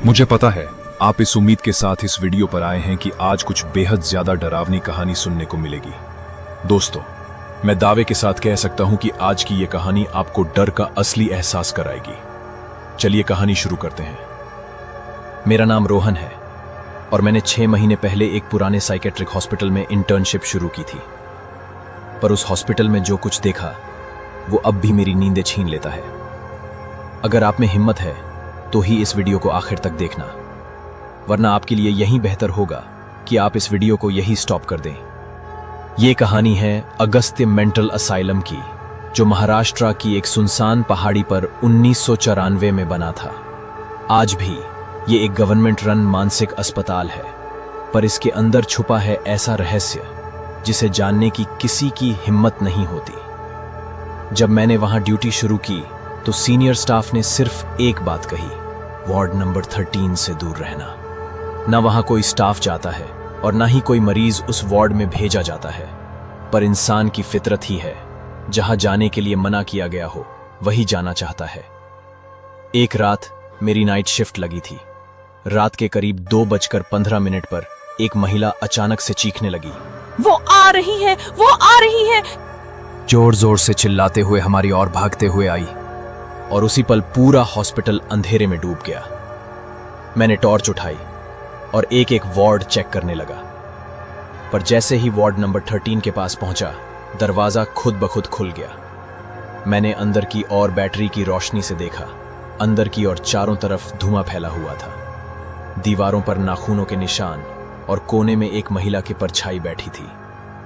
मुझे पता है आप इस उम्मीद के साथ इस वीडियो पर आए हैं कि आज कुछ बेहद ज्यादा डरावनी कहानी सुनने को मिलेगी। दोस्तों, मैं दावे के साथ कह सकता हूं कि आज की यह कहानी आपको डर का असली एहसास कराएगी। चलिए कहानी शुरू करते हैं। मेरा नाम रोहन है और मैंने 6 महीने पहले एक पुराने साइकेट्रिक हॉस्पिटल में इंटर्नशिप शुरू की थी। पर उस हॉस्पिटल में जो कुछ देखा वो अब भी मेरी नींदें छीन लेता है। अगर आप में हिम्मत है तो ही इस वीडियो को आखिर तक देखना, वरना आपके लिए यही बेहतर होगा कि आप इस वीडियो को यही स्टॉप कर दें। ये कहानी है अगस्त्य मेंटल असाइलम की, जो महाराष्ट्र की एक सुनसान पहाड़ी पर 1994 में बना था। आज भी ये एक गवर्नमेंट रन मानसिक अस्पताल है, पर इसके अंदर छुपा है ऐसा रहस्य जिसे जानने की किसी की हिम्मत नहीं होती। जब मैंने वहां ड्यूटी शुरू की तो सीनियर स्टाफ ने सिर्फ एक बात कही, वार्ड नंबर 13 से दूर रहना। ना वहां कोई स्टाफ जाता है और ना ही कोई मरीज उस वार्ड में भेजा जाता है, पर इंसान की फितरत ही है, जहां जाने के लिए मना किया गया हो वही जाना चाहता है। एक रात मेरी नाइट शिफ्ट लगी थी। रात के करीब 2:15 पर एक महिला अचानक से चीखने लगी, वो आ रही है, वो आ रही है। जोर जोर से चिल्लाते हुए हमारी ओर भागते हुए आई और उसी पल पूरा हॉस्पिटल अंधेरे में डूब गया। मैंने टॉर्च उठाई और एक एक वार्ड चेक करने लगा, पर जैसे ही वार्ड नंबर 13 के पास पहुंचा, दरवाजा खुद ब खुद खुल गया। मैंने अंदर की ओर बैटरी की रोशनी से देखा। अंदर की ओर चारों तरफ धुआं फैला हुआ था। दीवारों पर नाखूनों के निशान और कोने में एक महिला की परछाई बैठी थी।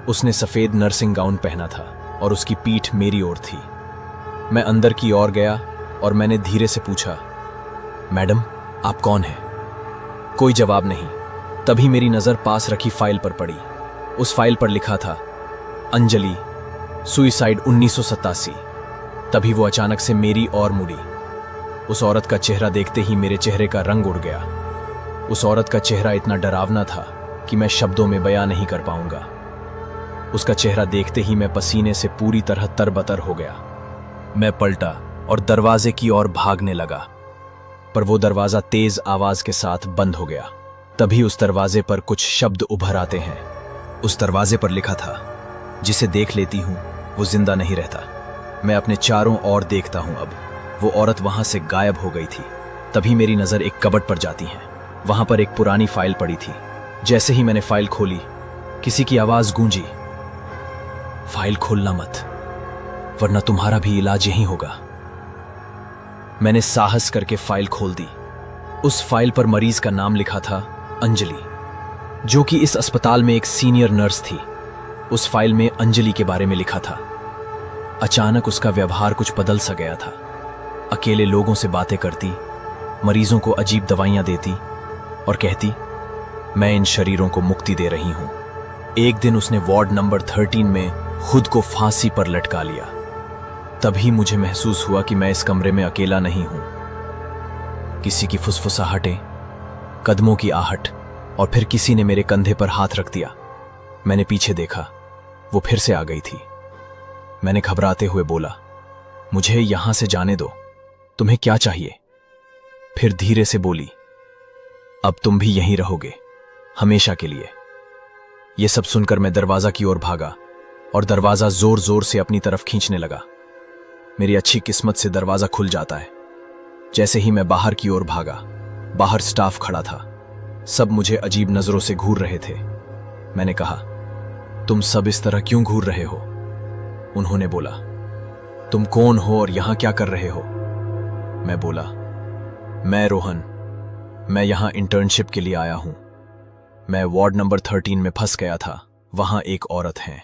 उसने सफेद नर्सिंग गाउन पहना था और उसकी पीठ मेरी ओर थी। मैं अंदर की ओर गया और मैंने धीरे से पूछा, मैडम आप कौन हैं? कोई जवाब नहीं। तभी मेरी नजर पास रखी फाइल पर पड़ी। उस फाइल पर लिखा था अंजलि, सुइसाइड 1987। तभी वो अचानक से मेरी ओर मुड़ी। उस औरत का चेहरा देखते ही मेरे चेहरे का रंग उड़ गया। उस औरत का चेहरा इतना डरावना था कि मैं शब्दों में बयां नहीं कर पाऊंगा। उसका चेहरा देखते ही मैं पसीने से पूरी तरह तरबतर हो गया। मैं पलटा और दरवाजे की ओर भागने लगा, पर वो दरवाजा तेज आवाज के साथ बंद हो गया। तभी उस दरवाजे पर कुछ शब्द उभर आते हैं। उस दरवाजे पर लिखा था, जिसे देख लेती हूं वो जिंदा नहीं रहता। मैं अपने चारों ओर देखता हूं। अब वो औरत वहां से गायब हो गई थी। तभी मेरी नजर एक कबर्ड पर जाती है। वहां पर एक पुरानी फाइल पड़ी थी। जैसे ही मैंने फाइल खोली, किसी की आवाज गूंजी, फाइल खोलना मत, वरना तुम्हारा भी इलाज यहीं होगा। मैंने साहस करके फाइल खोल दी। उस फाइल पर मरीज का नाम लिखा था अंजलि, जो कि इस अस्पताल में एक सीनियर नर्स थी। उस फाइल में अंजलि के बारे में लिखा था। अचानक उसका व्यवहार कुछ बदल सा गया था। अकेले लोगों से बातें करती, मरीजों को अजीब दवाइयां देती और कहती, मैं इन शरीरों को मुक्ति दे रही हूं। एक दिन उसने वार्ड नंबर 13 में खुद को फांसी पर लटका लिया। तभी मुझे महसूस हुआ कि मैं इस कमरे में अकेला नहीं हूं। किसी की फुसफुसाहटें, कदमों की आहट और फिर किसी ने मेरे कंधे पर हाथ रख दिया। मैंने पीछे देखा, वो फिर से आ गई थी। मैंने घबराते हुए बोला, मुझे यहां से जाने दो, तुम्हें क्या चाहिए? फिर धीरे से बोली, अब तुम भी यहीं रहोगे, हमेशा के लिए। यह सब सुनकर मैं दरवाजा की ओर भागा और दरवाजा जोर जोर से अपनी तरफ खींचने लगा। मेरी अच्छी किस्मत से दरवाजा खुल जाता है। जैसे ही मैं बाहर की ओर भागा, बाहर स्टाफ खड़ा था। सब मुझे अजीब नजरों से घूर रहे थे। मैंने कहा, तुम सब इस तरह क्यों घूर रहे हो? उन्होंने बोला, तुम कौन हो और यहां क्या कर रहे हो? मैं बोला, मैं रोहन, मैं यहां इंटर्नशिप के लिए आया हूं। मैं वार्ड नंबर 13 में फंस गया था, वहां एक औरत है।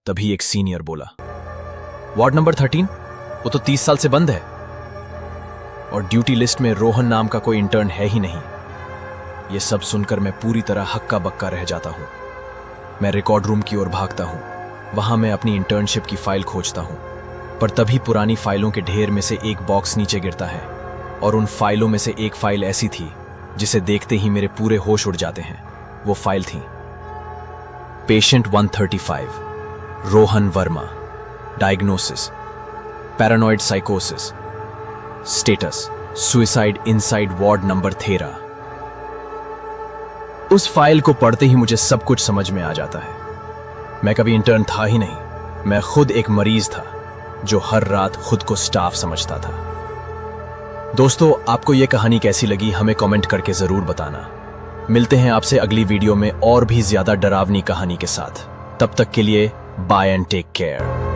तभी एक सीनियर बोला, वार्ड नंबर 13? वो तो 30 साल से बंद है और ड्यूटी लिस्ट में रोहन नाम का कोई इंटर्न है ही नहीं। यह सब सुनकर मैं पूरी तरह हक्का बक्का रह जाता हूं। मैं रिकॉर्ड रूम की ओर भागता हूं। वहां मैं अपनी इंटर्नशिप की फाइल खोजता हूं, पर तभी पुरानी फाइलों के ढेर में से एक बॉक्स नीचे गिरता है और उन फाइलों में से एक फाइल ऐसी थी जिसे देखते ही मेरे पूरे होश उड़ जाते हैं। वो फाइल थी patient 135, Rohan Verma, diagnosis paranoid साइकोसिस, status suicide inside ward number 13। उस फाइल को पढ़ते ही मुझे सब कुछ समझ में आ जाता है। मैं कभी इंटर्न था ही नहीं, मैं खुद एक मरीज था जो हर रात खुद को स्टाफ समझता था। दोस्तों, आपको यह कहानी कैसी लगी हमें कमेंट करके जरूर बताना। मिलते हैं आपसे अगली वीडियो में और भी ज्यादा डरावनी कहानी के साथ। तब तक के लिए बाय एंड टेक केयर।